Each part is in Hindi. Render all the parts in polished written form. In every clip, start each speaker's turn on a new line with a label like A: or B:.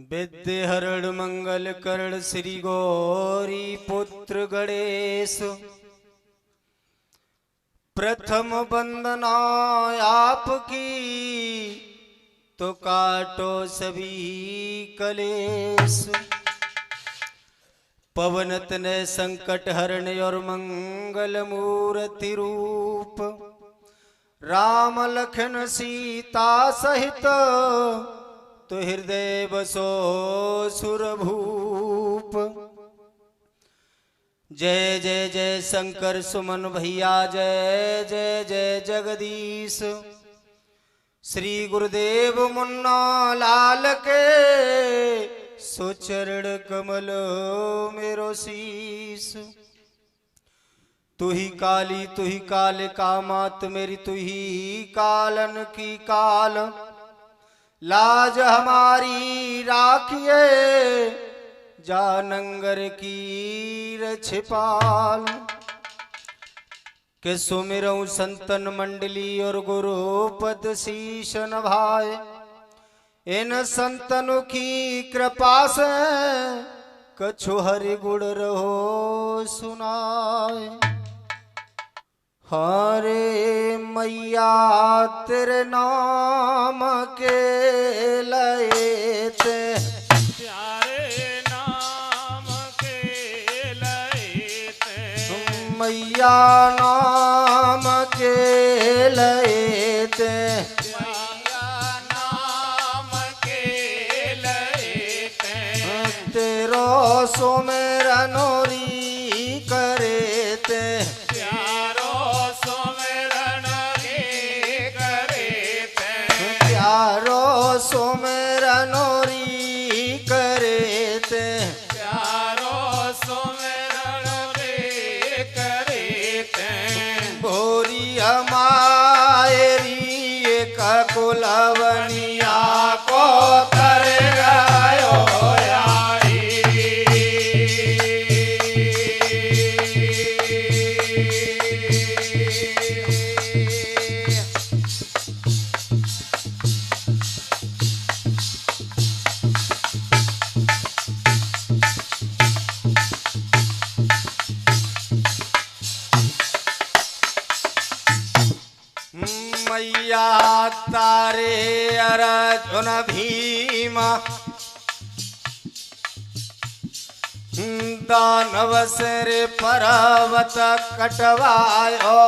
A: विद्य हरण मंगल करण श्री गौरी पुत्र गणेश। प्रथम वंदना आपकी तो काटो सभी कलेश। पवन तनय संकट हरण और मंगल मूर्ति रूप। राम लखन सीता सहित तो हृदय बसो सुरभूप। जय जय जय शंकर सुमन भैया जय जय जय जगदीश। श्री गुरुदेव मुन्ना लाल के सुचरण कमल मेरो शीस। तू ही काली तू ही काल का मात मेरी तू ही कालन की काल। लाज हमारी राखिए जानंगर की छिपाल। के सुमिरऊं संतन मंडली और गुरु पद शीश नभाए। इन संतनों की कृपा से कछु हरि गुण रहो सुनाए। हरे मैया तेरे नाम के लयते
B: प्यारे नाम के लयते।
A: मैया नाम के लयते
B: मैया नाम के लयते।
A: तेरो सुमिरनोरी करेते। सुमिरनोरी करेते।
B: प्यारो सुमिरन रे करेते।
A: भोरी हमारी एक कुलवनिया को कर गयो मैया तारे अर्जुन भीम दानव सिर पर्वत कटवायो।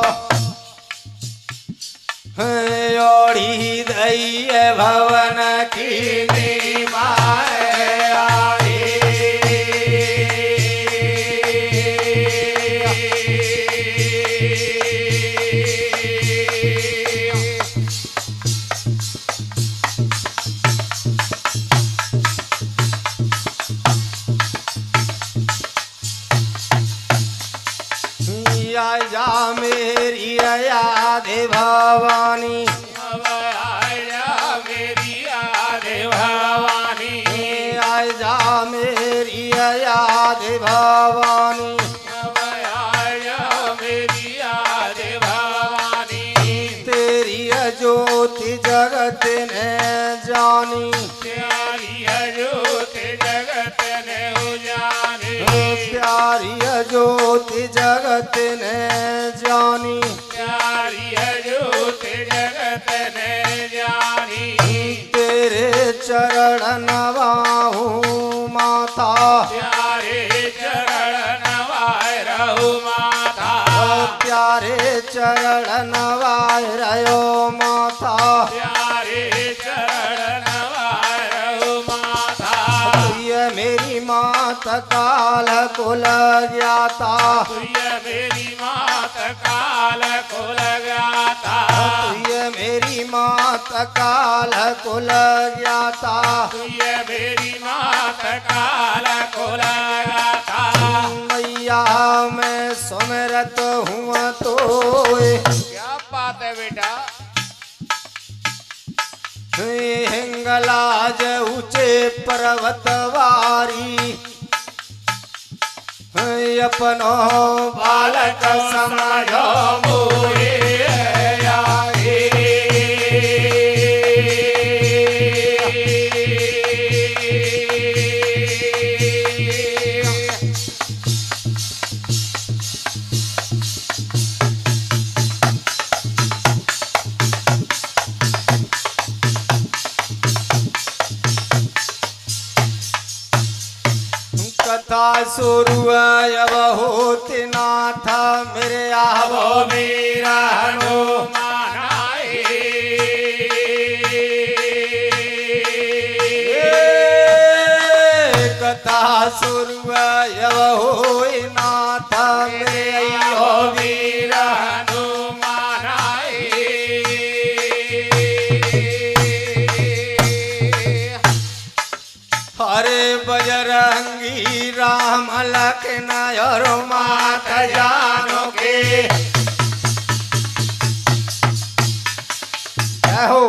A: ओढ़ी दैय भवन की नीमाए जा मेरी याद भवानी।
B: आया मेरी याद भवानी।
A: जा मेरी याद भवानी।
B: आया मेरी याद भवानी।
A: तेरी ज्योति जगत ने जानी।
B: प्यारी ज्योति जगत ने उजानी।
A: प्यारी ज्योति जगत ने जानी।
B: प्यारी ज्योति जगत ने जानी।
A: तेरे चरण नवाहूं माता।
B: प्यारे चरण नवाय रहु माता।
A: प्यारे चरण नवाय रहो माता।
B: प्यारे चरण नवाय रहु माता।
A: ये मेरी मात काल कुल ज्ञाता।
B: तुय मेरी मात काल कुल ज्ञाता।
A: ये मेरी मात काल कुल ज्ञाता।
B: तुय मेरी मात काल कुल ज्ञाता।
A: मैया मैं सुमिरत हूँ तो।
B: क्या बात है बेटा।
A: हिंगलाज ऊंचे पर्वत वारी। अपनो बालक समझो मोरे आए। कथा शुरू अब होती ना था मेरे आवो
B: मेरा हनुमान आए
A: कथा शुरू अब होई ना था मेरे
B: ओ वीर हनुमान आए
A: हरे बजरंगी राम लखन और मात जानो के हो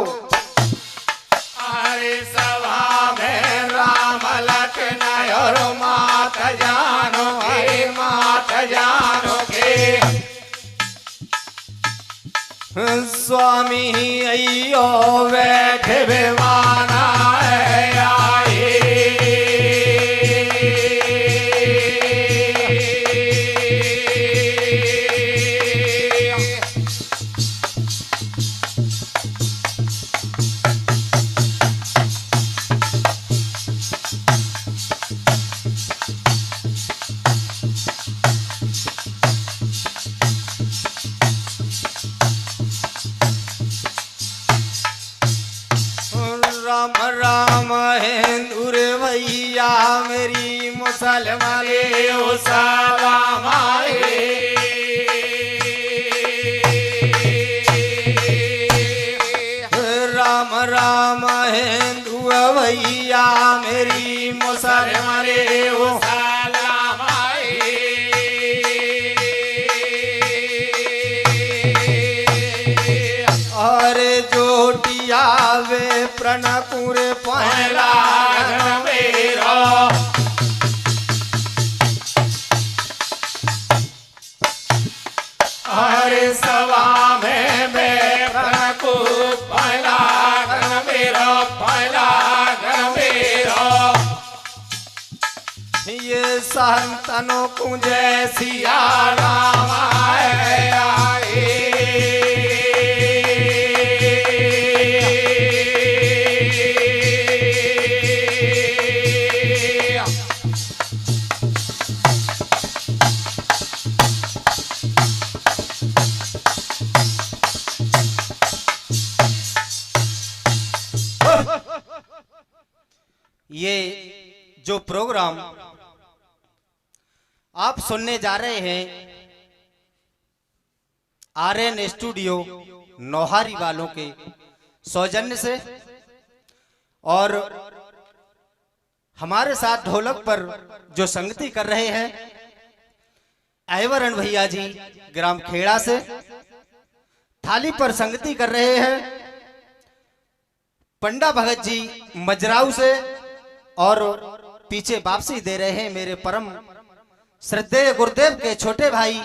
B: हरे सभा में राम लखन और मात जानो के मात जानो के
A: स्वामी अयो बैठे बेवाना राम राम हिंदुर भैया मेरी मुसलमान
B: सलाम आए
A: राम राम हिंदू भैया मेरी मुसलमान
B: सलाम आए
A: और जोटिया वे प्रणकुर पहला
B: मेरा हरे सभा में बैठन को पहला मेरा पहला मेरा
A: ये संतनों को जय
B: सिया राम आए
A: ये जो प्रोग्राम आप सुनने जा रहे हैं आर्यन स्टूडियो नौहारी वालों के सौजन्य से और हमारे साथ ढोलक पर जो संगति कर रहे हैं ऐवरण भैया जी ग्राम खेड़ा से, थाली पर संगति कर रहे हैं पंडा भगत जी मजराऊ से और पीछे वापसी दे रहे हैं मेरे परम श्रद्धेय गुरुदेव के छोटे भाई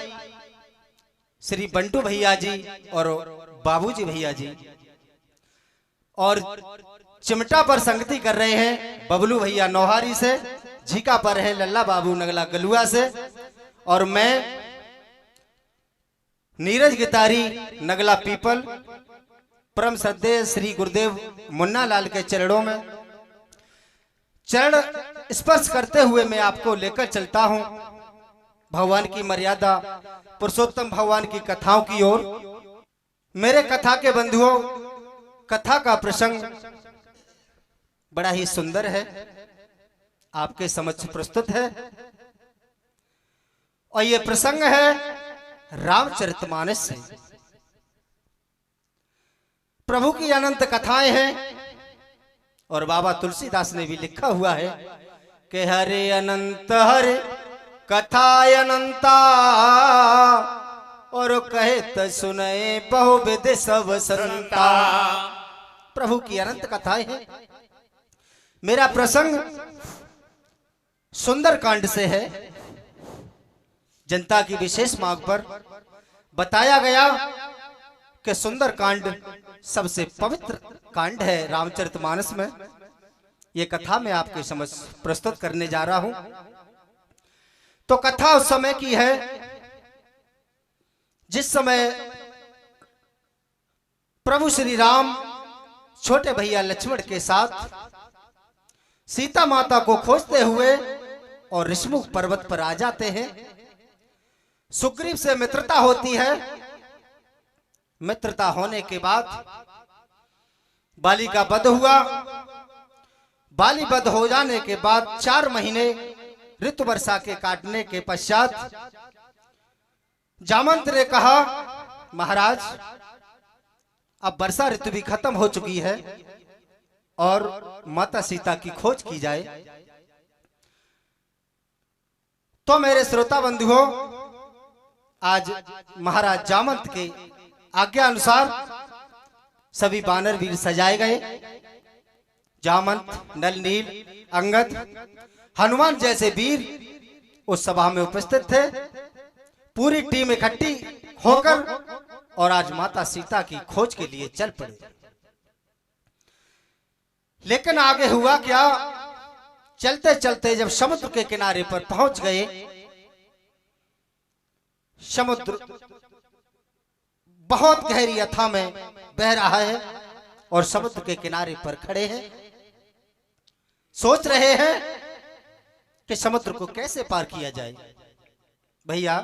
A: श्री बंटू भैया जी और बाबूजी भैया जी, और चिमटा पर संगति कर रहे हैं बबलू भैया नौहारी से, झीका पर है लल्ला बाबू नगला गलुआ से, और मैं नीरज गितारी नगला पीपल परम श्रद्धेय श्री गुरुदेव मुन्ना लाल के चरणों में चरण स्पर्श करते हुए मैं आपको लेकर चलता हूं भगवान की मर्यादा पुरुषोत्तम भगवान की कथाओं की ओर। मेरे कथा के बंधुओं, कथा का प्रसंग बड़ा ही सुंदर है, आपके समक्ष प्रस्तुत है और यह प्रसंग है रामचरितमानस से। प्रभु की अनंत कथाएं हैं और बाबा तुलसीदास ने भी लिखा हुआ है कि हरे अनंत हरे कथा अनंता और कहे त सुने बहुविध सब संता। प्रभु की अनंत कथाएं हैं। मेरा प्रसंग सुंदर कांड से है। जनता की विशेष मांग पर बताया गया कि सुंदर कांड सबसे पवित्र कांड है रामचरितमानस में। यह कथा मैं आपके समझ प्रस्तुत करने जा रहा हूं। तो कथा उस समय की है जिस समय प्रभु श्री राम छोटे भैया लक्ष्मण के साथ सीता माता को खोजते हुए और ऋषमुख पर्वत पर आ जाते हैं। सुग्रीव से मित्रता होती है। मित्रता होने के बाद बाली का वध हुआ। बाली वध हो जाने के बाद 4 महीने ऋतु वर्षा के काटने के पश्चात जामंत ने कहा, महाराज अब वर्षा ऋतु भी खत्म हो चुकी है और माता सीता की खोज की जाए। तो मेरे श्रोता बंधुओं, आज महाराज जामंत के आज्ञा अनुसार सभी वानर वीर सजाए गए। जामंत, नल नील, अंगद, हनुमान जैसे वीर उस सभा में उपस्थित थे। पूरी टीम इकट्ठी होकर और आज माता सीता की खोज के लिए चल पड़े। लेकिन आगे हुआ क्या, चलते चलते जब समुद्र के किनारे पर पहुंच गए, समुद्र बहुत गहरी अथाह में बह रहा है और समुद्र के किनारे पर खड़े हैं। सोच रहे हैं कि समुद्र को कैसे पार किया जाए। भैया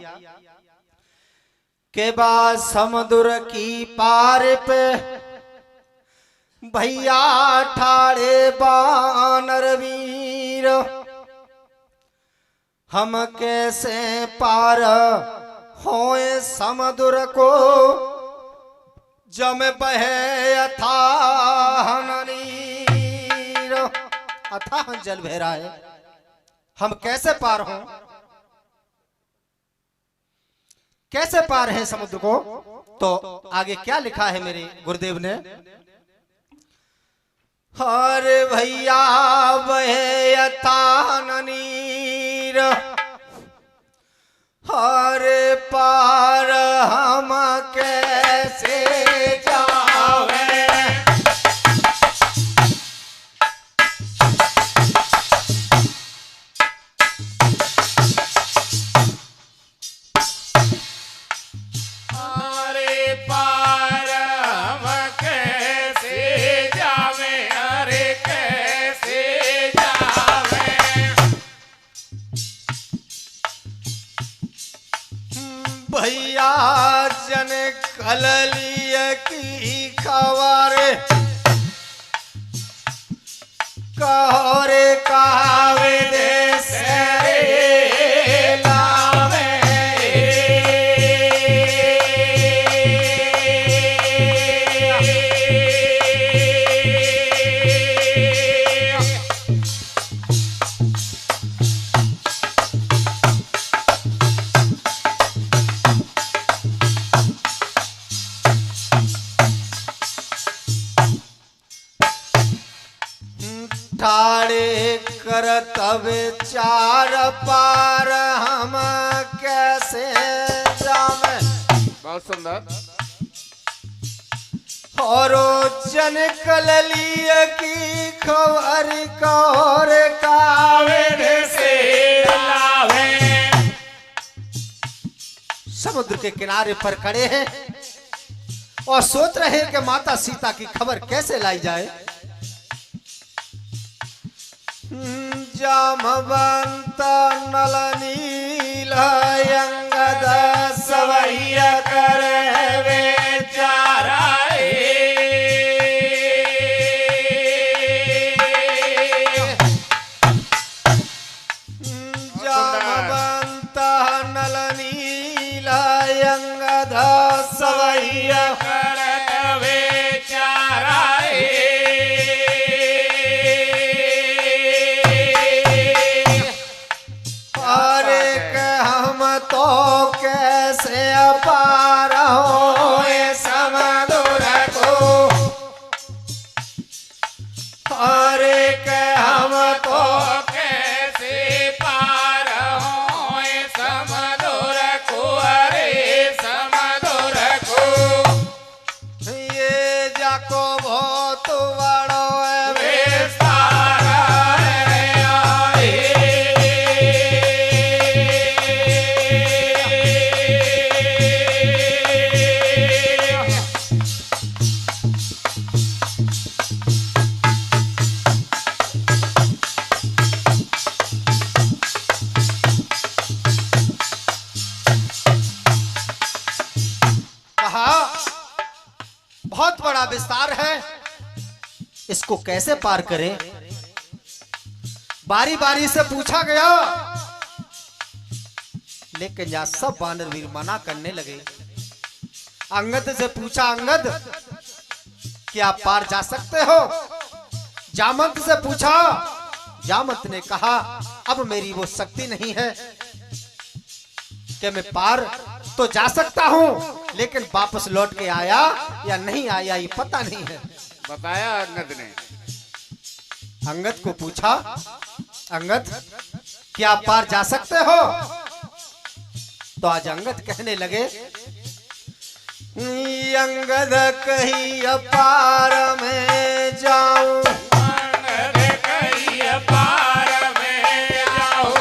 A: के बाद समुद्र की पार पे भैया ठाड़े बानर वीर, हम कैसे पार होए समुद्र को, जम बहे अथाह नीर। अथाह जल बह रहा है, हम कैसे पार हों, कैसे पार है समुद्र को। तो आगे क्या लिखा है मेरे गुरुदेव ने, हर भैया बहे अथाह नीर, हर पार हम कैसे जावे।
B: अरे पार हम कैसे जावे, अरे कैसे जावे।
A: भैया जन कललिय की खबर, कहरे कावे देश रे लावे। ठाड़े कर तब 4 पार हम कैसे जावे।
B: बहुत सुंदर।
A: और जन कललिय की खबर, कहर कावे से
B: लावे।
A: समुद्र के किनारे पर खड़े हैं और सोच रहे हैं कि माता सीता की खबर कैसे लाई जाए। जामवंत नल नील अंगद सवैया करे बेचारा, जामवंत नल नील अंगद सवैया
B: करे बेचारा।
A: तो कैसे पार इसको कैसे पार करें। बारी बारी से पूछा गया, लेकिन यहाँ सब वानर वीर मना करने लगे। अंगद से पूछा, अंगद क्या आप पार जा सकते हो? जामवंत से पूछा, जामवंत ने कहा अब मेरी वो शक्ति नहीं है कि मैं पार तो जा सकता हूं, लेकिन वापस लौट के आया या नहीं आया ये पता नहीं है।
B: बताया अंगद ने।
A: अंगद को पूछा, अंगद क्या आप पार जा सकते हो? तो आज अंगद कहने लगे, अंगद कही पार में जाऊं,
B: अंगद कही पार में जाऊं,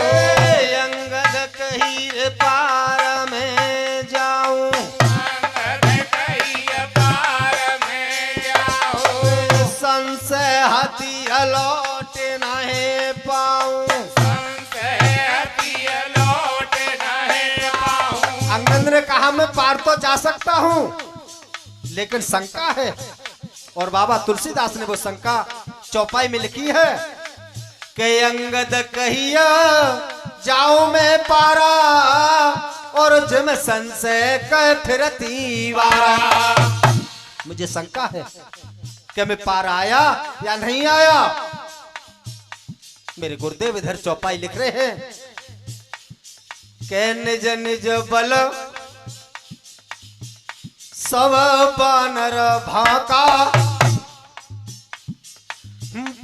A: अंगद कही पार में जाऊं,
B: अंगद कही पार में जाऊं,
A: संशय हाथी लौट नहीं पाऊं, अंगद ने कहा मैं पार तो जा सकता हूं, लेकिन शंका है। और बाबा तुलसीदास ने वो शंका चौपाई में लिखी है कि अंगद कहिया जाऊं मैं पारा, और जिम संशय कह फिरती वारा। मुझे शंका है कि मैं पार आया या नहीं आया। मेरे गुरुदेव इधर चौपाई लिख रहे हैं के निज निज बल सब बानर भाका,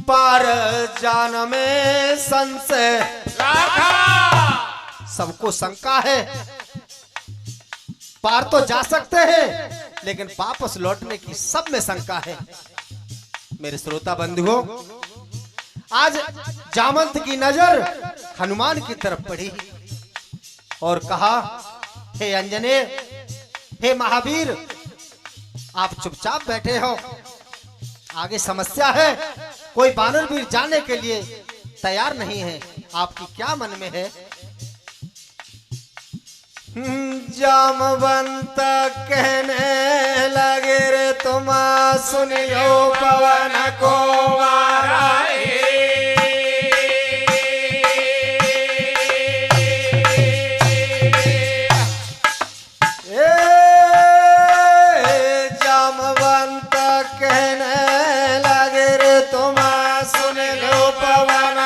A: पार जान में संशय
B: राखा।
A: सबको शंका है, पार तो जा सकते हैं, लेकिन वापस लौटने की सब में शंका है। मेरे श्रोता बंधुओं, आज जामवंत की नजर हनुमान की तरफ पड़ी और कहा, हे अंजने, हे महावीर, आप चुपचाप बैठे हो, आगे समस्या है, कोई वानर वीर जाने के लिए तैयार नहीं है, आपकी क्या मन में है? जामवंत कहने लगे रे तुम सुनियो पवन को जामवंत कहने लगे रे तुम सुन लो पवन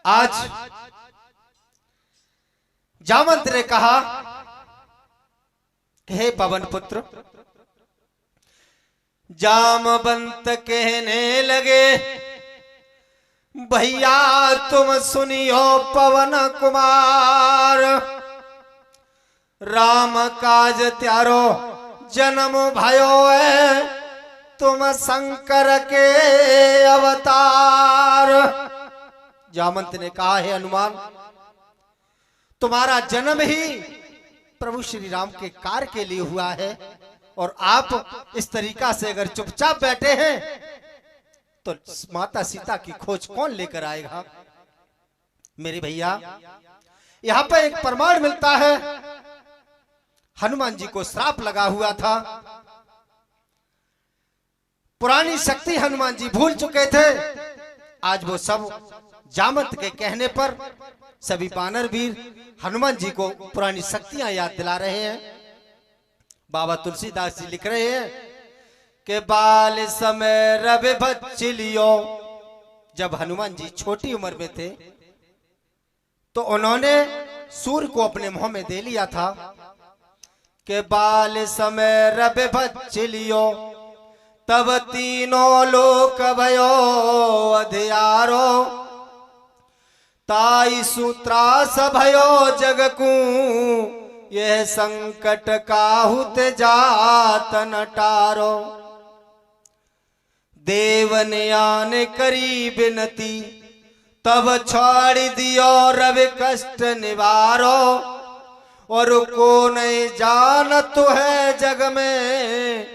A: आज जामवंत ने कहा कि हे पवन पुत्र, जामवंत कहने लगे भैया तुम सुनियो पवन कुमार, राम काज त्यारो जन्म भयो है, तुम शंकर के अवतार। जामवंत ने कहा, हे हनुमान, तुम्हारा जन्म ही प्रभु श्री राम के कार्य के लिए हुआ है और आप इस तरीका से अगर चुपचाप बैठे हैं तो माता सीता की खोज कौन लेकर आएगा? मेरे भैया, यहां पर एक प्रमाण मिलता है। हनुमान जी को श्राप लगा हुआ था, पुरानी शक्ति हनुमान जी भूल चुके थे। आज वो सब जामवंत के कहने पर सभी वानर वीर हनुमान जी को पुरानी शक्तियां याद दिला रहे हैं। बाबा तुलसीदास जी लिख रहे हैं कि बाल समय रवि बच्चिलियो, जब हनुमान जी छोटी उम्र में थे तो उन्होंने सूर्य को अपने मुंह में दे लिया था कि बाल समय रवि बच्चिलियो, तब तीनों लोक भयो अधियारो, ताई सूत्रास भयो जगकू, यह संकट काहुत जात नटारो। देवनयान करी बिनती, तब छोड़ दियो रवि कष्ट निवारो, और को नहीं जानत है जग में,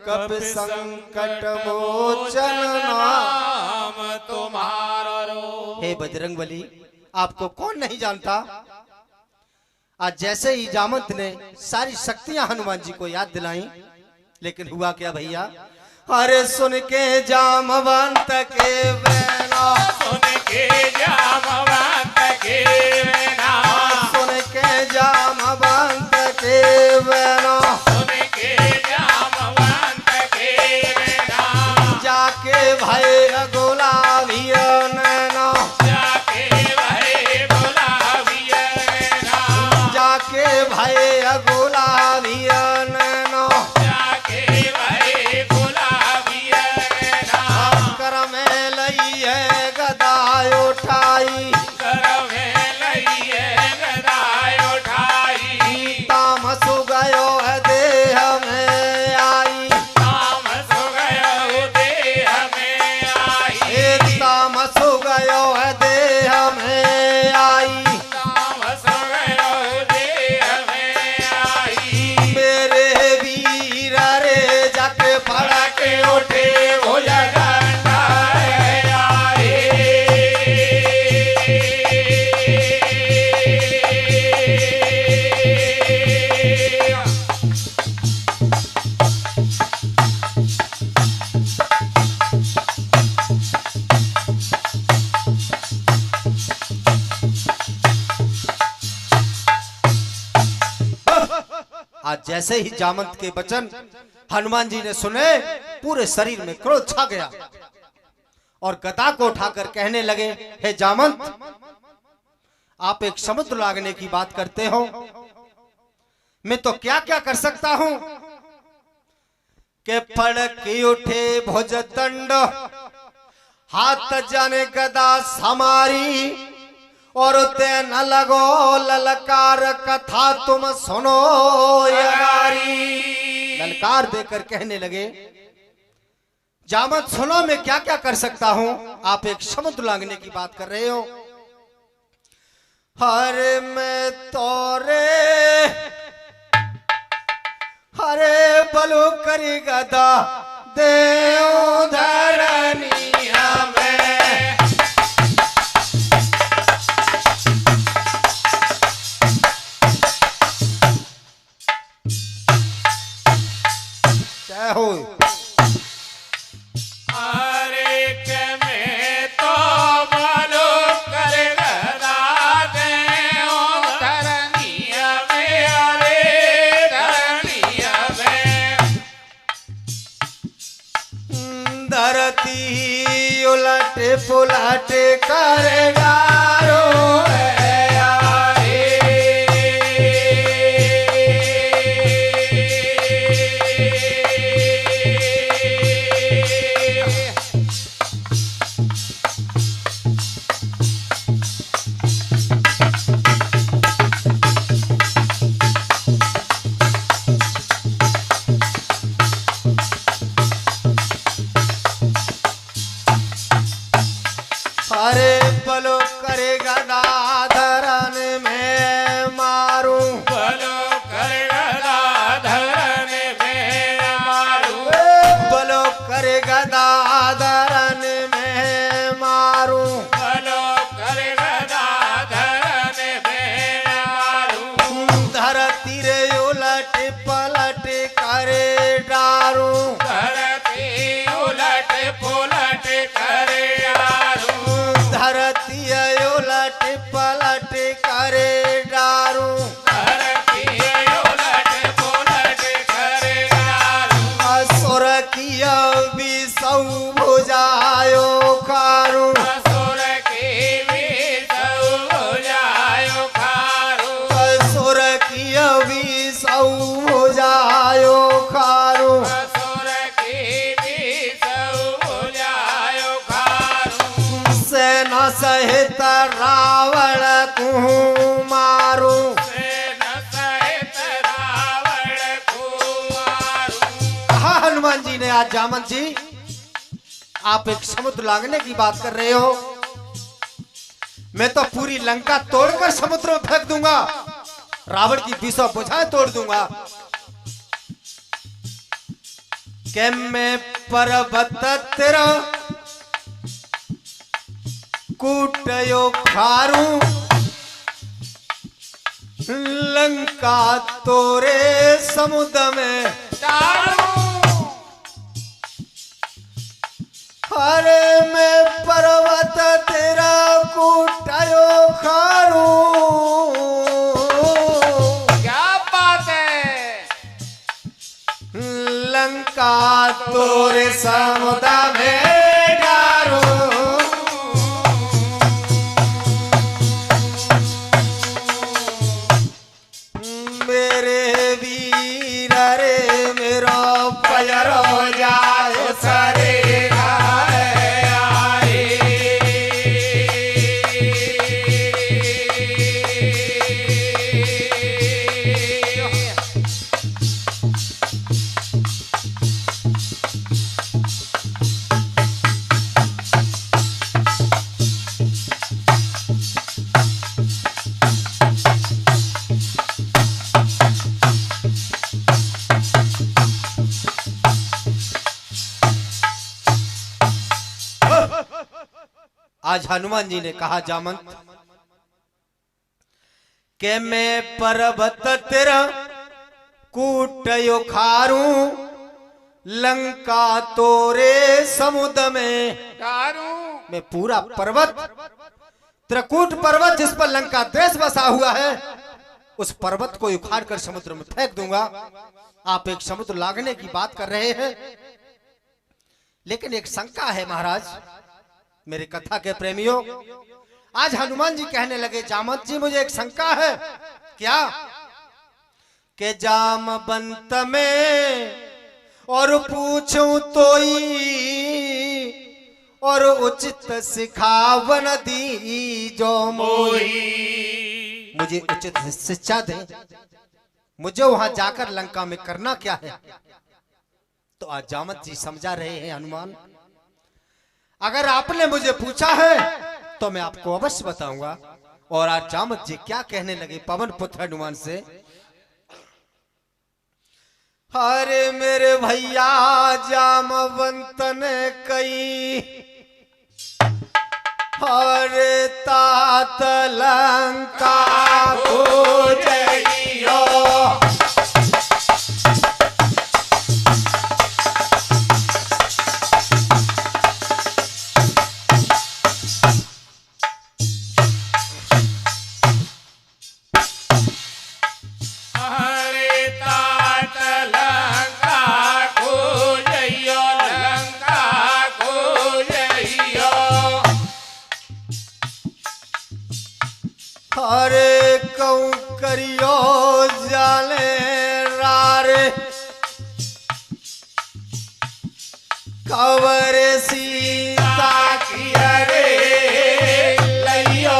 A: कब संकट मोचन नाम तुम्हारो। हे बजरंगबली, आपको कौन नहीं जानता? आज जैसे ही जामवंत ने सारी शक्तियां हनुमान जी को याद दिलाई, लेकिन हुआ क्या भैया? अरे सुन के जामवंत के बैना,
B: सुन के जामवंत के बैना,
A: सुन के जामवंत के बैना,
B: सुन के जामवंत के बैना,
A: जाके भय गुलाबी नैना,
B: जाके भय गुलाबी नैना,
A: जाके भय गुलाबी नैना,
B: जाके भय गुलाबी नैना,
A: कर में लई है गदा उठाई,
B: कर में लइए गदा उठाई,
A: तामस गयो है देह में आई,
B: तामस गयो देह में आई,
A: तामस गयो है देह में आई,
B: तामस गयो देह में आई,
A: मेरे वीर रे जाके फड़ा के उठे
B: हो जगन्ना आए।
A: आज जैसे ही जामवंत के वचन हनुमान जी ने सुने, पूरे शरीर में क्रोध छा गया और गदा को उठाकर कहने लगे, हे जामवंत, आप एक समुद्र लागने की बात करते हो, मैं तो क्या क्या कर सकता हूं के फड़क उठे भुज दंड, हाथ जाने गदा समारी, और ते न लगो ललकार, कथा तुम सुनो यारी। ललकार देकर कहने लगे, जामवंत सुनो, मैं क्या क्या कर सकता हूं, आप एक समुद्र लांघने की बात कर रहे हो। हरे मैं तोरे हरे बलु करी गदा देव धरनिया में, जय हो।
B: अरे के में तो बालो कर गदा देओ धरनिया में, अरे धरनिया में,
A: धरती उलट पुलट कर गारो हरे पलो पलट करे डारू,
B: धरती उलट पुलट करे डारू,
A: धरती उलट पलट करे डारू,
B: धरती उलट पुलट करे डारू,
A: असुर की विषौ भुजायो खारू,
B: असुर की विषौ भुजायो खारू,
A: असुर की विषौ भुजायो खारू,
B: असुर की विषौ भुजायो खारू,
A: सेना सहित रावण को मारू,
B: सेन सहित रावण को मारू।
A: कहा हनुमान जी ने। आज जामन जी आप एक समुद्र लांघने की बात कर रहे हो, मैं तो पूरी लंका तोड़कर समुद्र में फेंक दूंगा, रावण की 20 बुझाएं तोड़ दूंगा। कि मैं पर्वत तेरा कूटयो खारू, लंका तोरे समुद्र में
B: डारू,
A: अरे मैं पर्वत तेरा कूटयो खारू,
B: क्या बात है।
A: लंका तोरे समुद्र में डारू, मेरे वीर रे मेरो पैर हो जाए शरीर आज हनुमान जी ने कहा जामंत के मैं पर्वत तेरा कूटयो खारू, लंका तोरे समुद्र में
B: डारू,
A: मैं पूरा पर्वत त्रिकूट पर्वत जिस पर लंका देश बसा हुआ है, उस पर्वत को उखाड़ कर समुद्र में फेंक दूंगा। आप एक समुद्र लांघने की बात कर रहे हैं, लेकिन एक शंका है महाराज, मेरे कथा के प्रेमियों। आज हनुमान जी कहने लगे जामवंत जी मुझे एक शंका है। क्या? के जामवंत में और पूछूं तोई और उचित सिखावन दी जो मोई, मुझे उचित शिक्षा दे, मुझे वहां जाकर लंका में करना क्या है। तो आज जामवंत जी समझा रहे हैं हनुमान, अगर आपने मुझे पूछा है तो मैं आपको अवश्य बताऊंगा। और आज जामवंत जी क्या कहने लगे पवन पुत्र हनुमान से, अरे मेरे भैया जामवंत ने कई अरे तात लंका को जइयो, अरे कौन करियो जाने रारे खबर सीता की अरे लइयो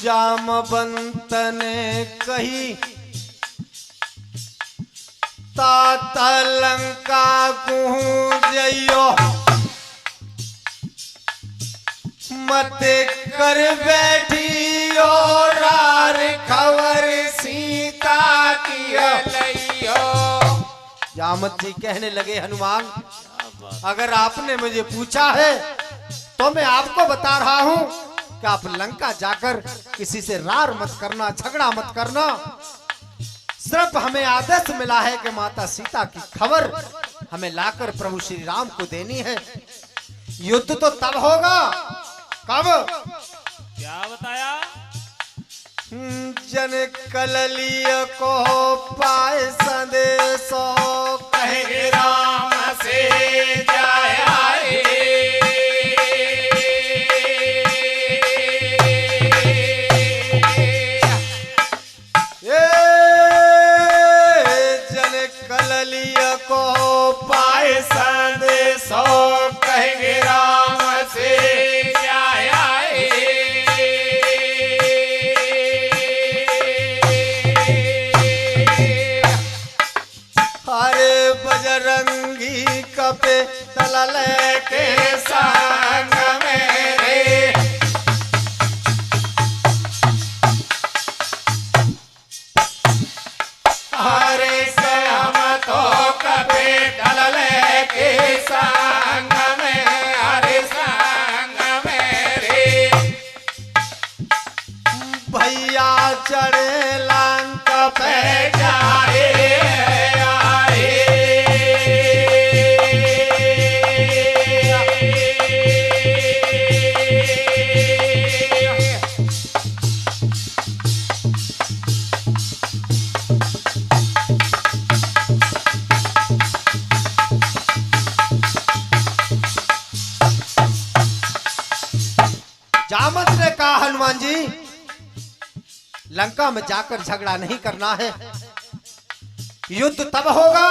A: जामवंत ने कही ता लंका कहूँ जइयो मत कर बैठी और खबर सीता की
B: लइयो।
A: जामत जी कहने लगे हनुमान अगर आपने मुझे पूछा है तो मैं आपको बता रहा हूं कि आप लंका जाकर किसी से रार मत करना, झगड़ा मत करना। सिर्फ हमें आदेश मिला है कि माता सीता की खबर हमें लाकर प्रभु श्री राम को देनी है। युद्ध तो तब होगा कब?
C: क्या बताया?
A: जन कललिय को पाए संदेशो
B: कहे राम से जाया
A: जन कललिय को पाए
B: संदेशो कहे राम से जाया
A: हरे बजरंगी कपे तलल के
B: संग मेरे हरे श्याम तो कपे डलल के संग में हरे संग मेरे
A: भैया चढ़े लंक पे
B: जाए
A: जामत ने कहा हनुमान जी लंका में जाकर झगड़ा नहीं करना है। युद्ध तब होगा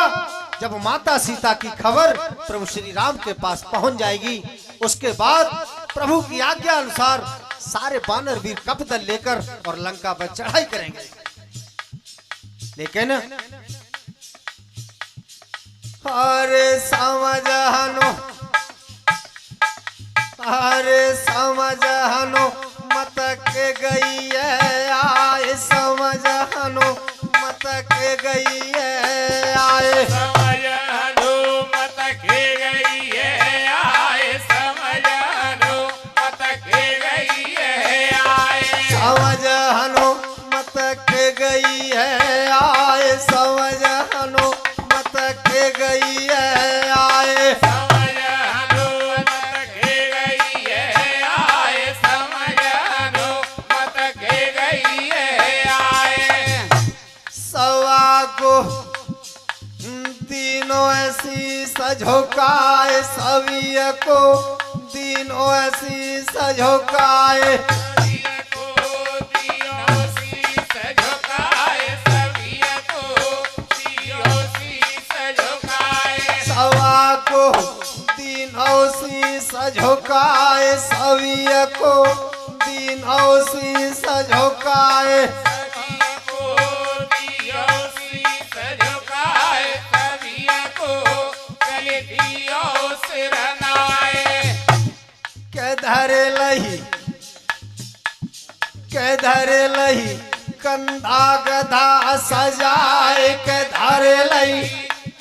A: जब माता सीता की खबर प्रभु श्री राम के पास पहुंच जाएगी। उसके बाद प्रभु की आज्ञा अनुसार सारे वानर वीर कपदल लेकर और लंका पर चढ़ाई करेंगे। लेकिन अरे समझ हनो, अरे समझ हनो मत के गई है आए, समझ हनो मत के गई है आए,
B: समझ हनुमत के गई है आए, समझ हनुमत के गई है आए,
A: समझ हनो मत के गई है आए, समझ हनो मत के गई है आए,
B: समझ हनुमत के गई है आए, समझ हनुमत के गई है आए,
A: सवा को तीनों ऐसी सझोकाए, सभी को तीनों ऐसी सझोकाए,
B: सभी को तीनों शीस झुकाए, सभी को तीनों शीस झुकाए,
A: सवा को तीनों शीस झोकाए, सभी को तीनों शीस झोकाए,
B: सभी को तीनों शीस झुकाए, सभी को कलियों सिर नाए,
A: के धरे लही, के धरे लही कंधा गधा सजाए, के धरे लही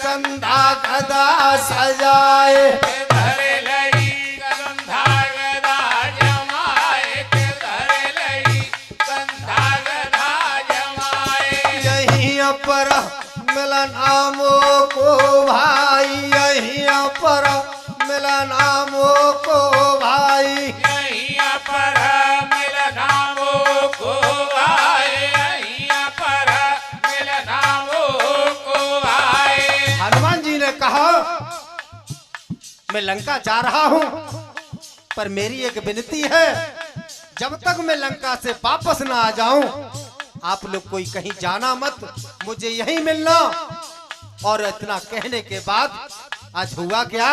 A: कंधा गधा सजाए,
B: धरे लई कंधा गदा जमाए, धरे लई कंधा गदा जमाए,
A: यहीं पर मिलन आमो को भाई, यहीं पर मिलन आमो को भाई,
B: यहीं पर मिलनामो को आए, यहीं पर मिलनामो को आए,
A: हनुमान जी ने कहा मैं लंका जा रहा हूं पर मेरी एक विनती है, जब तक मैं लंका से वापस ना आ जाऊं आप लोग कोई कहीं जाना मत, मुझे यहीं मिलना। और इतना कहने के बाद आज हुआ क्या,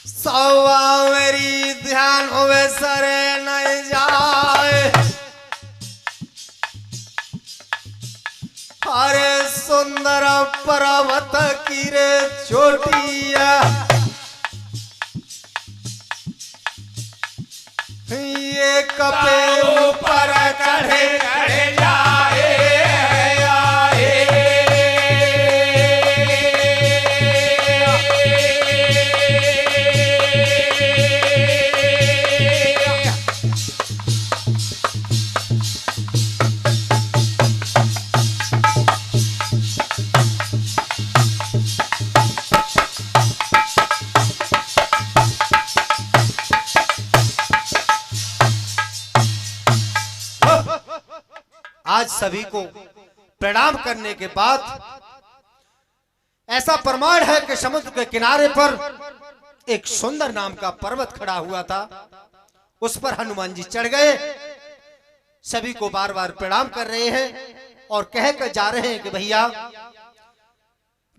A: सवा मेरी ध्यान होवे सरे नहीं जाए, अरे सुंदर पर्वत की रे चोटिया, ये कपे
B: ऊपर चढ़े चढ़े जाए आए।
A: आज सभी को प्रणाम करने के बाद ऐसा प्रमाण है कि समुद्र के किनारे पर एक सुंदर नाम का पर्वत खड़ा हुआ था। उस पर हनुमान जी चढ़ गए, सभी को बार बार प्रणाम कर रहे हैं और कह कर जा रहे हैं कि भैया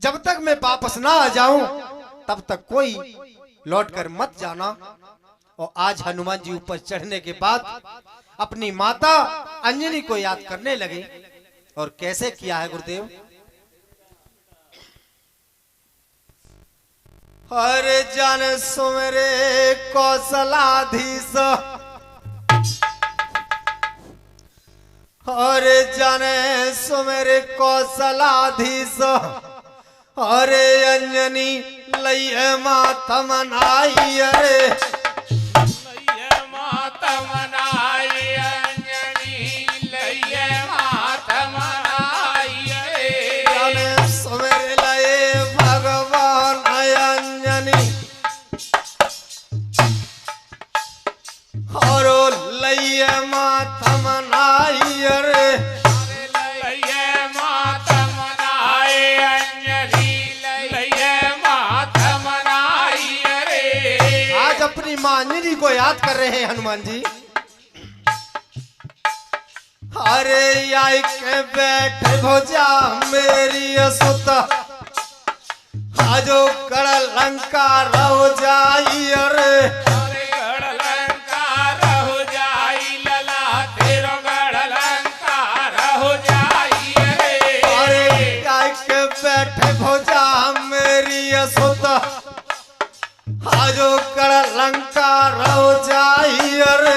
A: जब तक मैं वापस ना आ जाऊं तब तक कोई लौट कर मत जाना। और आज हनुमान जी ऊपर चढ़ने के बाद अपनी माता अंजनी को याद करने लगे। और कैसे किया है गुरुदेव? हर जन सुमरे कौशलाधीश, हर जन सुमरे कौशलाधीश, अरे अंजनी लइए माता मनाई। अरे माता मनाई। अरे
B: माता मनाए अंजलि लइए माता मनाई। अरे
A: आज अपनी मां अंजलि को याद कर रहे हैं हनुमान जी। अरे आई के बैठे भोजा मेरी सुत, आजो कड़ लंका रहो जाई। अरे आजो कड़ लंका रहो जाई। अरे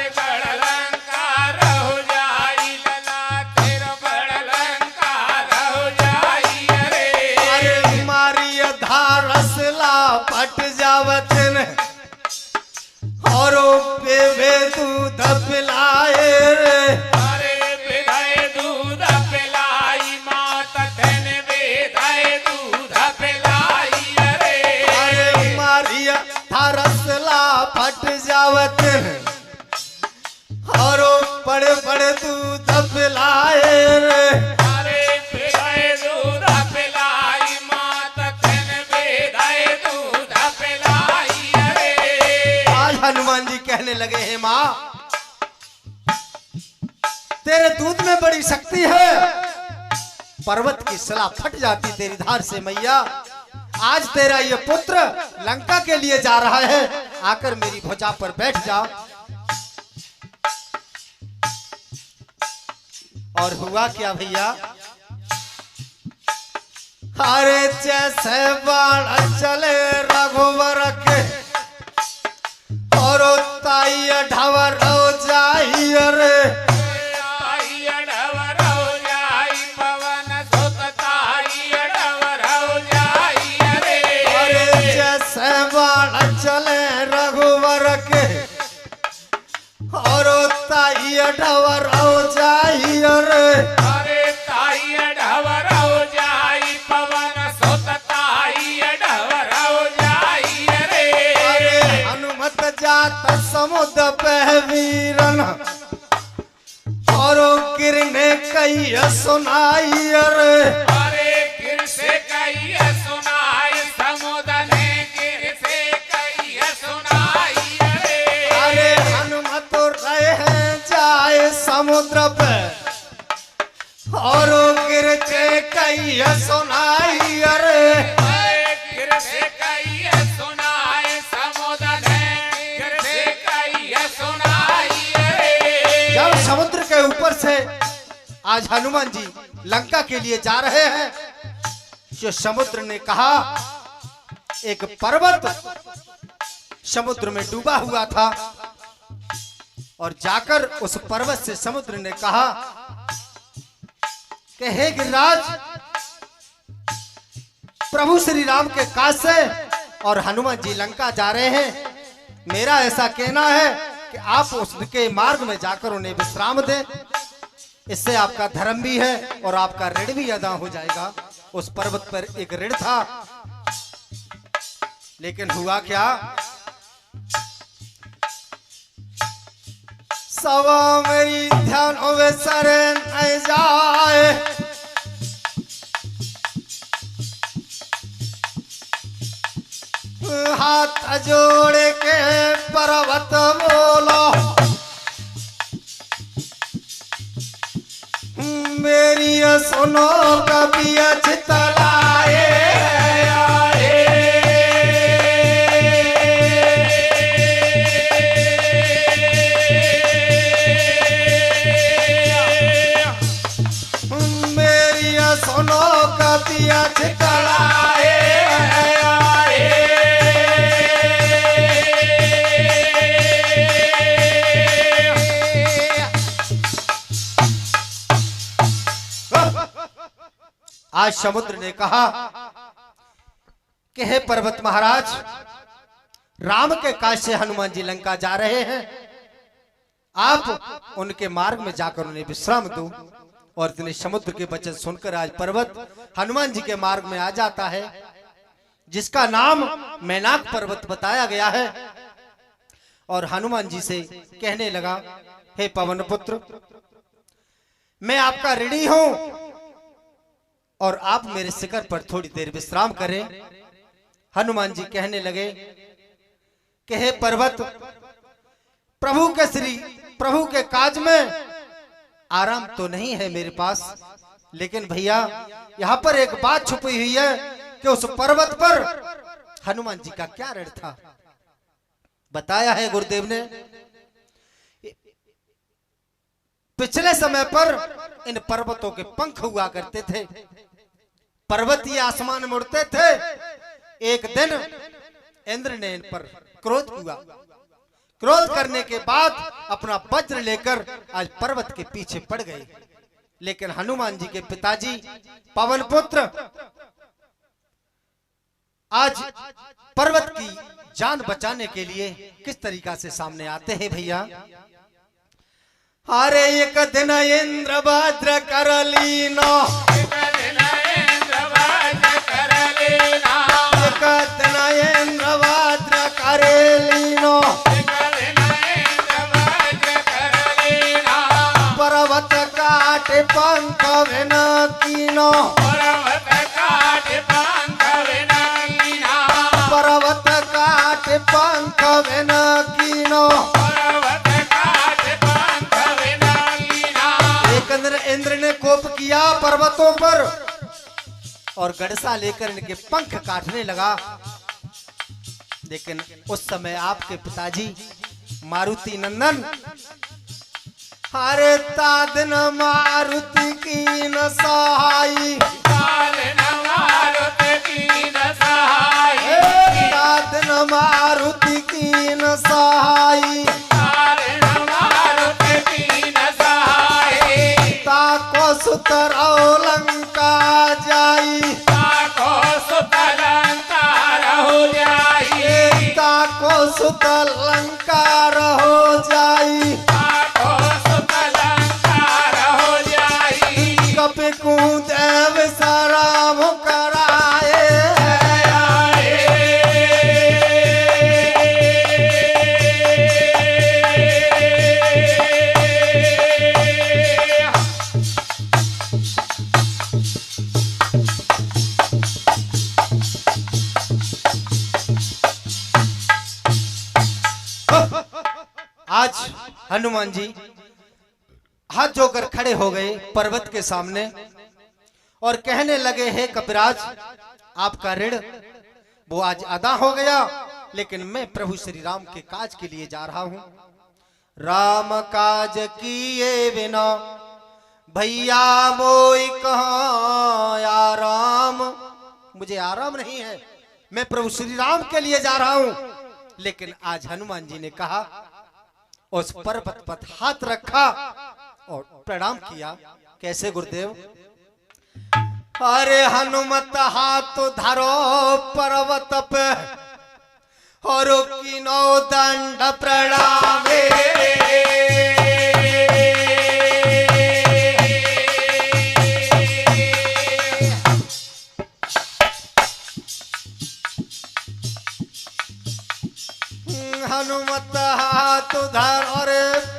B: कड़ लंका रहो जाई लला तेरो कड़ लंका रहो जाई।
A: अरे मारी धारसला पट जावत ने और पे दूध पिलाए। रे
B: अरे बेदाए दूध पिलाई माता तेने बेदाए दूध पिलाई।
A: रसला फट जावत और बड़े बड़े दूध पिलाए। रे
B: अरे पिलाए दूध पिलाई माता तेने बेदाए दूध पिलाई। अरे
A: आज हनुमान जी कहने लगे हैं माँ तेरे दूध में बड़ी शक्ति है, पर्वत की सला फट जाती तेरी धार से मैया। आज तेरा ये पुत्र लंका के लिए जा रहा है, आकर मेरी भुजा पर बैठ जा। और हुआ क्या भैया? अरे जैसे बाण चले रघुवर के और ताई ढवर हो जाई। अरे चले रघुवर के और ताई ढवर हो जाई। अरे
B: ताई ढवर हो जाई पवन सुत ताई ढवर हो जाई।
A: अरे हनुमत जात समुद्र पे वीरन और गिरने कई सुनाई। अरे
B: गिर से कई सुनाई समुद्र ने गिर से कई सुनाई।
A: अरे हनुमत रहे जाए समुद्र पे और गिर के कई सुनाई। अरे
B: गिर से कई सुनाई समुद्र ने गिर से कई सुनाई।
A: जब समुद्र के ऊपर से आज हनुमान जी लंका के लिए जा रहे हैं। जो समुद्र ने कहा, एक पर्वत समुद्र में डूबा हुआ था और जाकर उस पर्वत से समुद्र ने कहा कि हे गिरिराज, प्रभु श्री राम के काज से और हनुमान जी लंका जा रहे हैं, मेरा ऐसा कहना है कि आप उसके मार्ग में जाकर उन्हें विश्राम दें। इससे आपका धर्म भी है और आपका ऋण भी अदा हो जाएगा। उस पर्वत पर एक ऋण था, लेकिन हुआ क्या, सवा मेरी ध्यान होवे शरण न जाए, हाथ जोड़ के पर्वत बोलो, मेरी सुनो कभी अछतलाए। मेरी सुनो कभी अछतलाए। आज समुद्र ने कहा कि हे पर्वत महाराज, राम के काज से हनुमान जी लंका जा रहे हैं, आप उनके मार्ग में जाकर उन्हें विश्राम दो। और इतने समुद्र के वचन सुनकर आज पर्वत हनुमान जी के मार्ग में आ जाता है, जिसका नाम मैनाक पर्वत बताया गया है। और हनुमान जी से कहने लगा, हे पवन पुत्र, मैं आपका ऋणी हूं और आप मेरे शिखर पर थोड़ी देर विश्राम करें। हनुमान जी कहने लगे कि हे पर्वत, प्रभु के काज में आराम तो नहीं है मेरे पास, लेकिन भैया यहाँ पर एक बात छुपी हुई है कि उस पर्वत पर हनुमान जी का क्या ऋण था। बताया है गुरुदेव ने, पिछले समय पर इन पर्वतों के पंख हुआ करते थे, पर्वतीय आसमान में उड़ते थे। एक दिन इंद्र ने इन पर क्रोध हुआ, क्रोध करने के बाद अपना वज्र लेकर आज पर्वत के पीछे पड़ गए। लेकिन हनुमान जी के पिताजी पवन पुत्र आज पर्वत की जान बचाने के लिए किस तरीका से सामने आते हैं भैया। अरे एक दिन इंद्र वज्र कर लीनो, एक दिन इंद्र वज्र कर लीनो, पर्वत काट पंख बिन कीनो, पर्वत काट पंख बिन कीनो। इंद्र ने कोप किया पर्वतों पर और गड़सा लेकर इनके पंख काटने लगा। लेकिन उस समय आपके पिताजी मारुति नंदन, हरे तादन मारुति की न सहाई, तादन मारुति की न सहाई, तादन मारुति की न सहाई, ताको सुतरो लंका जाई, ताको सुतर लंका रहो जाई, ताको सुतर लंका रहो जाई, ताको सुतर लंका रहो जाई। कपि कुदेव सराम कराए, आज हनुमान जी हाथ जोकर खड़े हो गए पर्वत के सामने और कहने लगे, हे कपिराज, आपका ऋण वो आज अदा हो गया, लेकिन मैं प्रभु श्री राम के काज के लिए जा रहा हूं। राम काज किए बिना भैया मोई कहाँ आराम, मुझे आराम नहीं है, मैं प्रभु श्री राम के लिए जा रहा हूं। लेकिन आज हनुमान जी ने कहा, उस पर्वत पर हाथ रखा और प्रणाम किया। कैसे गुरुदेव? अरे हनुमत हाथ धरो पर्वत पे और किनो दंड प्रणामे। हनुमत हाथ धर और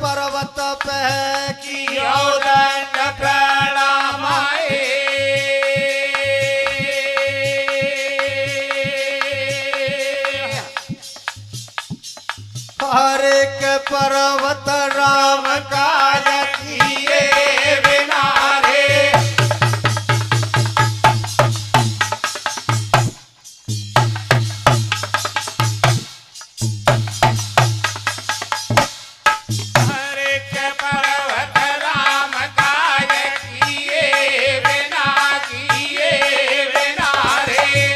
A: पर्वत पे
B: कियो दंड प्रणामाए।
A: हर एक पर्वत राम
B: काज किए बिना रे। हर एक पर्वत राम काज किए बिना रे।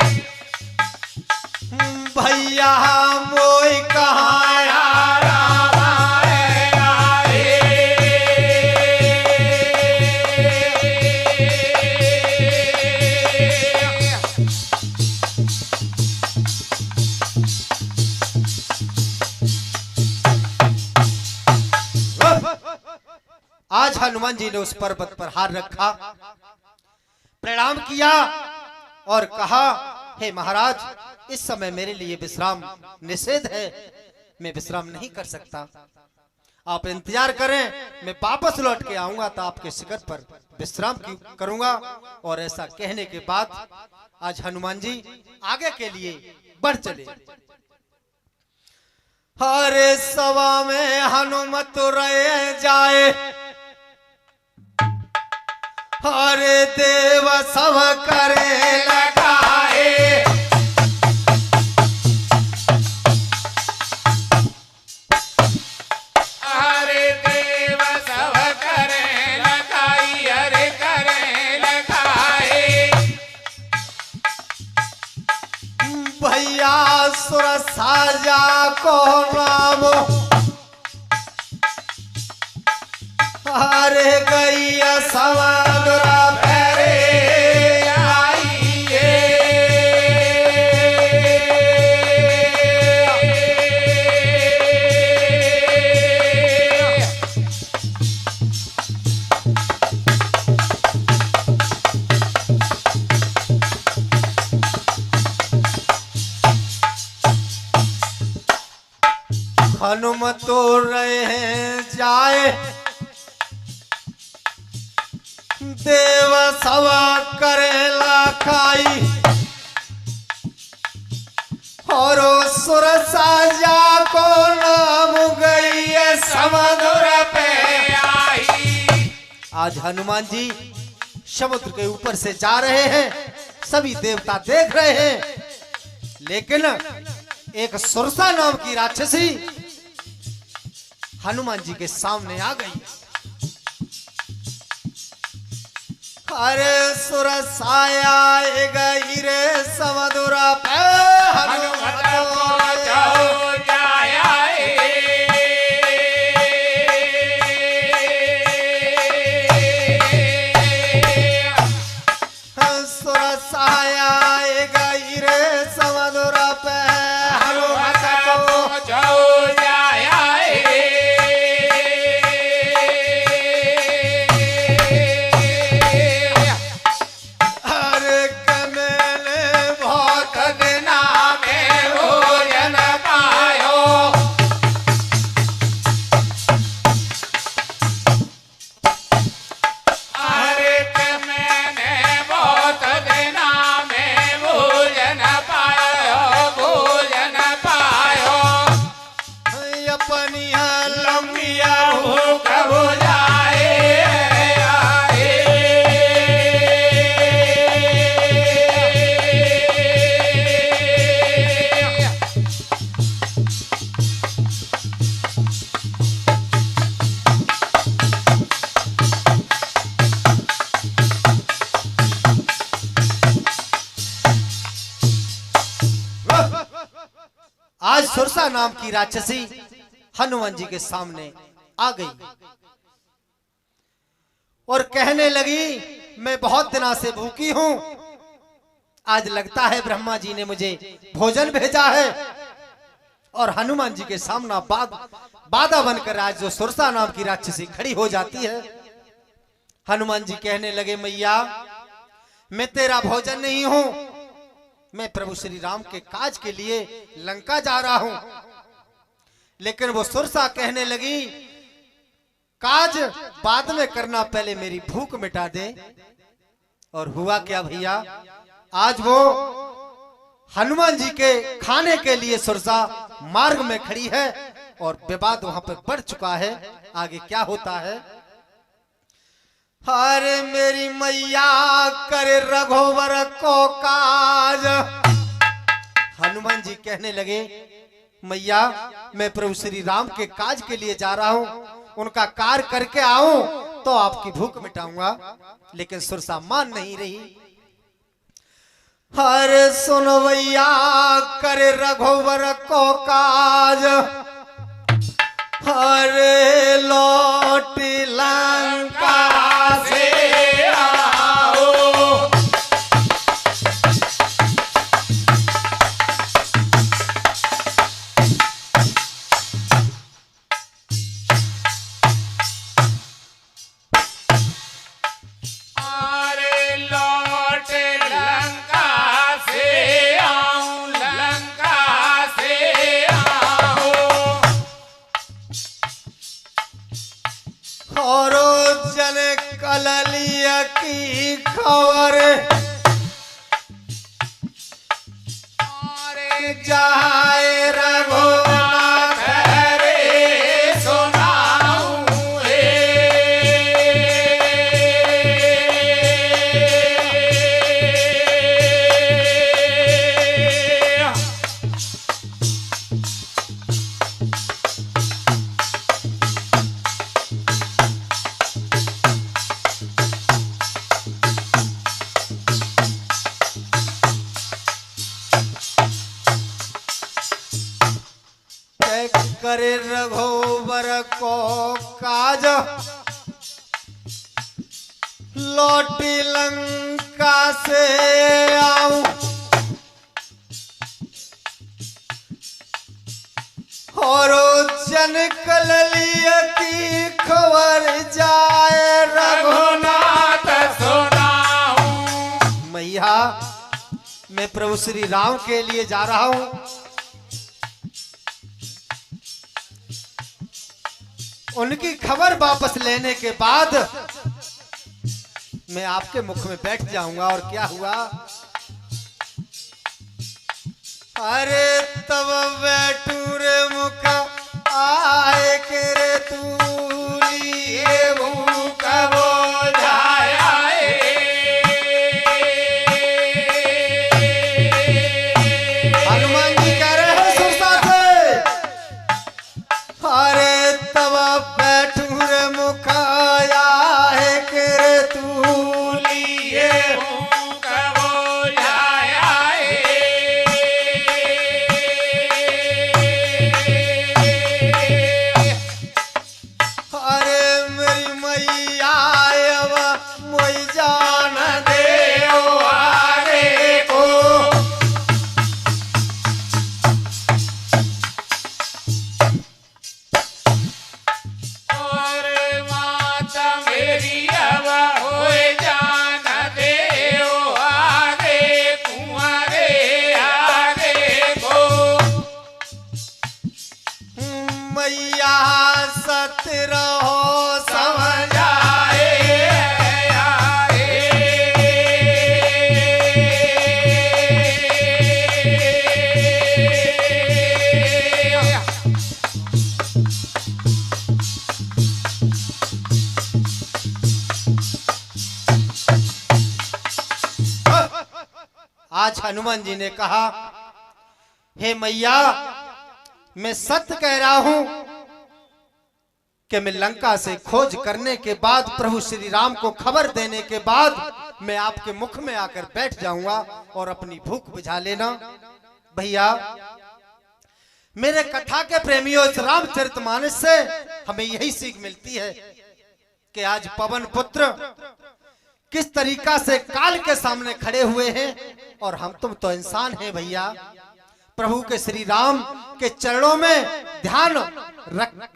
A: भैया मोई कहाँ आज हनुमान जी ने उस पर्वत पर हाथ रखा, प्रणाम किया और कहा, हे महाराज, इस समय मेरे लिए विश्राम निषेध है, मैं विश्राम नहीं कर सकता, आप इंतजार करें, मैं वापस लौट के आऊंगा तो आपके शिखर पर विश्राम करूंगा। और ऐसा कहने के बाद आज हनुमान जी आगे के लिए बढ़ चले। हरे सवा में हनुमत रह जाए, हरे देव सब करे
B: लगाए। हरे देव सब करे लगाई, हरे करे लगाए।
A: भैया सुर साजा को राम, हरे गैया समुद्र पेरे
B: आइए।
A: हनुमत तो रहे जाए, देव सवा करेला खाई, और सुर साजा को नाम गई
B: समुद्र पे आई।
A: आज हनुमान जी समुद्र के ऊपर से जा रहे हैं, सभी देवता देख रहे हैं, लेकिन एक सुरसा नाम की राक्षसी हनुमान जी के सामने आ गई। अरे सुरसाया गई रे समुद्र पे
B: हनुमत को जाओ जाया।
A: सुरसाया गई रे समुद्र पे
B: हनुमत को जाओ जाया।
A: हर आज सुरसा नाम की राक्षसी हनुमान जी के सामने आ गई और कहने लगी, मैं बहुत दिनों से भूखी हूं, आज लगता है ब्रह्मा जी ने मुझे भोजन भेजा है। और हनुमान जी के सामना बाधा बनकर आज जो सुरसा नाम की राक्षसी खड़ी हो जाती है। हनुमान जी कहने लगे, मैया मैं तेरा भोजन नहीं हूं, मैं प्रभु श्री राम के काज के लिए लंका जा रहा हूं। लेकिन वो सुरसा कहने लगी, काज बाद में करना, पहले मेरी भूख मिटा दे। और हुआ क्या भैया, आज वो हनुमान जी के खाने के लिए सुरसा मार्ग में खड़ी है और विवाद वहां पर बढ़ चुका है। आगे क्या होता है? अरे मेरी मैया करे रघुवर को काज। हनुमान जी कहने लगे, मैया मैं प्रभु श्री राम के काज के लिए जा रहा हूं, उनका कार्य करके आऊं तो आपकी भूख मिटाऊंगा। लेकिन सुरसा मान नहीं रही। अरे सुनो भैया करे रघुवर को काज, अरे लौट लंका से आओ।
B: अरे लौट लंका से आऊं, लंका से आऊं।
A: और जन कललिया की खबर,
B: अरे
A: जाए रघुनाथ
B: रे सुनाऊं हे।
A: करे रघुवर को काज, लौटी लंका से आऊं। और जन कललिया की खबर जाए
B: रघुनाथ सुनाऊं।
A: मैया मैं प्रभु श्री राम के लिए जा रहा हूं, उनकी खबर वापस लेने के बाद मैं आपके मुख में बैठ जाऊंगा। और क्या हुआ? अरे तब बैठू रे मुख आए के रे तूली
B: भूख बोझाया
A: हनुमान जी कह रहे हैं सुरसा से, अरे तब बैठू रे मुख आए के रे तूली
B: भूख बोझाया
A: अरे मेरी मैया अब मोई जान दे ओ आगे को।
B: और माता मेरी अब होए जान दे ओ आगे कुंवरे आगे को।
A: मैया सत रहो
B: समझाए
A: आज हनुमान जी ने कहा, हे मैया मैं सत्य कह रहा हूं कि मैं लंका से खोज करने के बाद, प्रभु श्री राम को खबर देने के बाद मैं आपके मुख में आकर बैठ जाऊंगा और अपनी भूख बुझा लेना। भैया मेरे कथा के प्रेमियों, इस रामचरितमानस से हमें यही सीख मिलती है कि आज पवन पुत्र किस तरीका से काल के सामने खड़े हुए हैं, और हम तुम तो इंसान हैं भैया। प्रभु के श्री राम के चरणों में ध्यान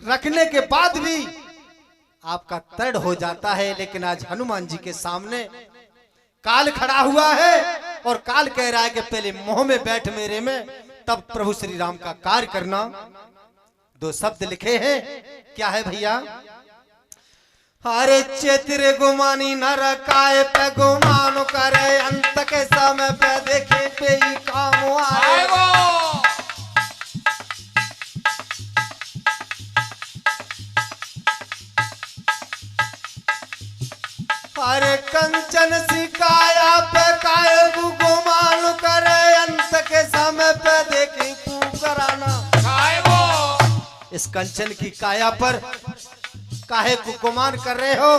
A: रखने के बाद भी आपका तड़ हो जाता है, लेकिन आज हनुमान जी के सामने काल खड़ा हुआ है और काल कह रहा है कि पहले मोह में बैठ मेरे में, तब प्रभु श्री राम का कार्य करना। दो शब्द लिखे हैं, क्या है भैया? अरे चेतिर गुमानी नर काय पे गुमान करे, अंत के समय पे देखे पे ही काम आए। अरे कंचन सी काया पे काय गुमान करे, अंत के समय पे देखे कराना। इस कंचन की काया पर काहे को गुमान कर रहे हो?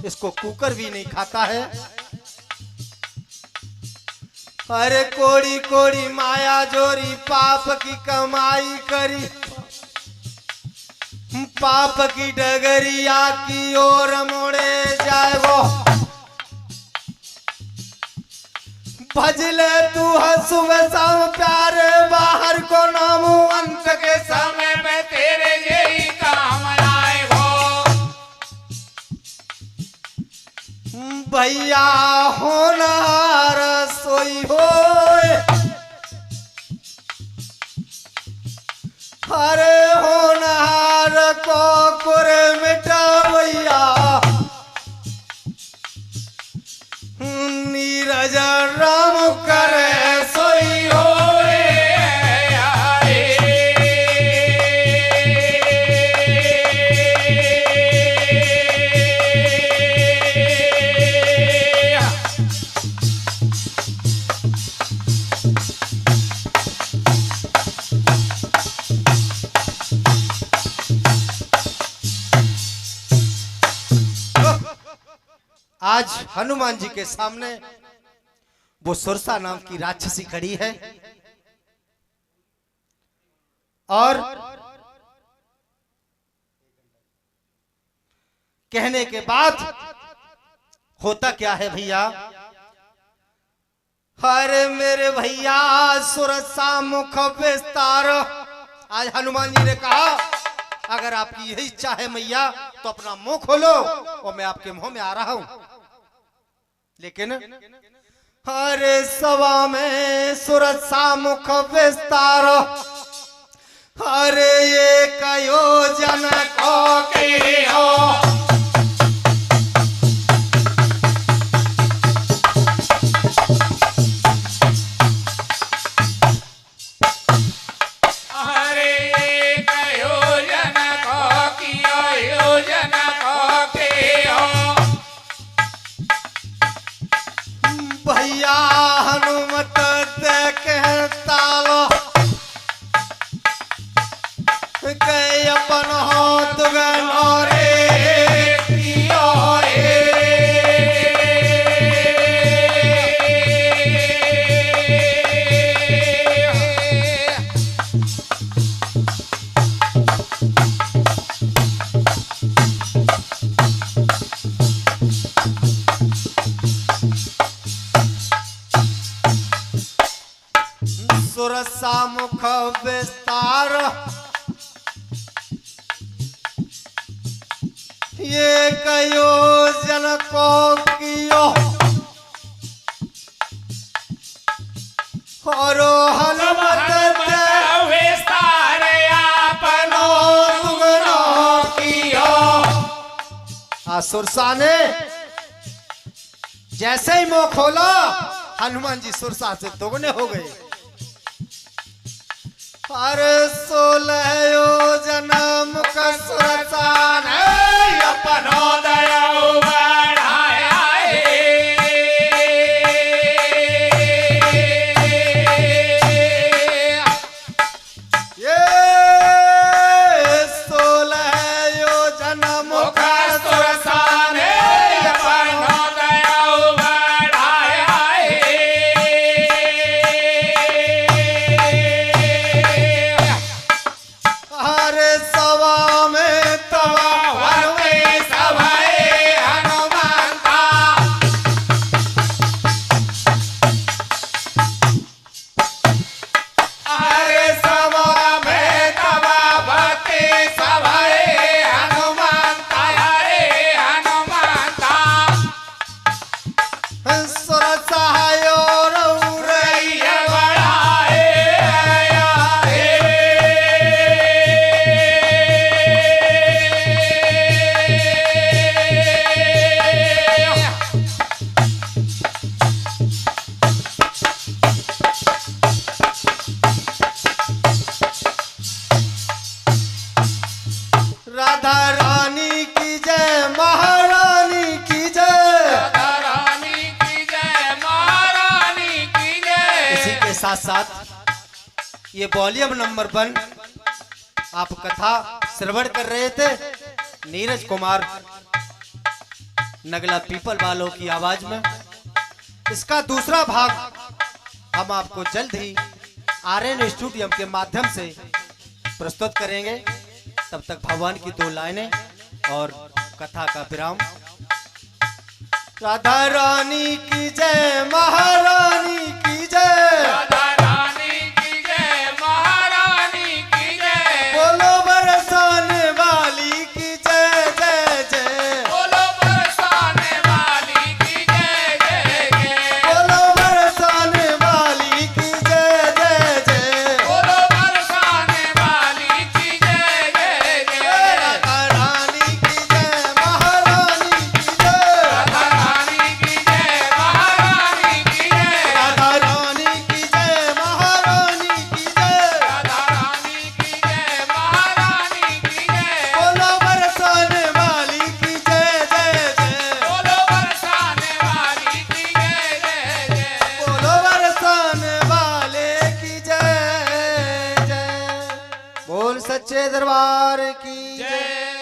A: इसको कुकर भी नहीं खाता है। अरे कोड़ी कोड़ी माया जोरी, पाप की कमाई करी, पाप की डगरिया की ओर मुड़े जाए वो। भजले तू सुबह शाम प्यार बाहर को नामू, अंत के समय में तेरे यही काम आए वो। भैया होनार सोई होए, अरे होनहार को कुरे मिटा भैया, नीरज राम करे सोई होए। आज हनुमान जी के सामने वो सुरसा नाम की राक्षसी खड़ी है, और कहने के बाद होता क्या है भैया? अरे मेरे भैया सुरसा मुख विस्तार। आज हनुमान जी ने कहा, अगर आपकी यही इच्छा है मैया तो अपना मुंह खोलो और मैं आपके मुंह में आ रहा हूं। लेकिन अरे सवा में सुरसा मुख विस्तार, अरे ये कयोजन को की हो। भैया हनुमत कहता लो के अपन हाथ गनोरे सुरसा मुख विस्तार, ये कयो जन को कियो, और हनुमत विस्तार आपनो दुगनो कियो। सुरसा ने जैसे ही मुंह खोला, हनुमान जी सुरसा से दोगुने हो गए। अरे 16 योजन मुख सुरसा ने अपनो दया बढ़ाया। ये 16 योजन मुख सुरसा ने अपनो दया बढ़ाया। साथ साथ ये वॉल्यूम नंबर 1 आप कथा श्रवण कर रहे थे नीरज कुमार नगला पीपल वालों की आवाज में। इसका दूसरा भाग हम आपको जल्द ही आरएन स्टूडियो के माध्यम से प्रस्तुत करेंगे। तब तक भगवान की 2 लाइनें और कथा का विराम। राधा रानी की जय, महारानी की जय,
B: राधा रानी की जय, महारानी की जय,
A: बोलो बरसाने वाली की जय जय जय,
B: बोलो बरसाने वाली की जय जय जय,
A: बोलो बरसाने वाली की जय जय जय,
B: बोलो बरसाने वाली की जय जय जय,
A: राधा रानी की जय, महारानी की जय,
B: राधा रानी की जय, महारानी की जय,
A: राधा रानी की जय, महारानी की जय,
B: राधा रानी की जय, महारानी की जय,
A: बोलो बरसाने वाली की जय जय जय,
B: बोलो बरसाने वाली की जय जय जय,
A: बोलो बरसाने वाले की जय जय, बोल सच्चे दरबार की
B: जय।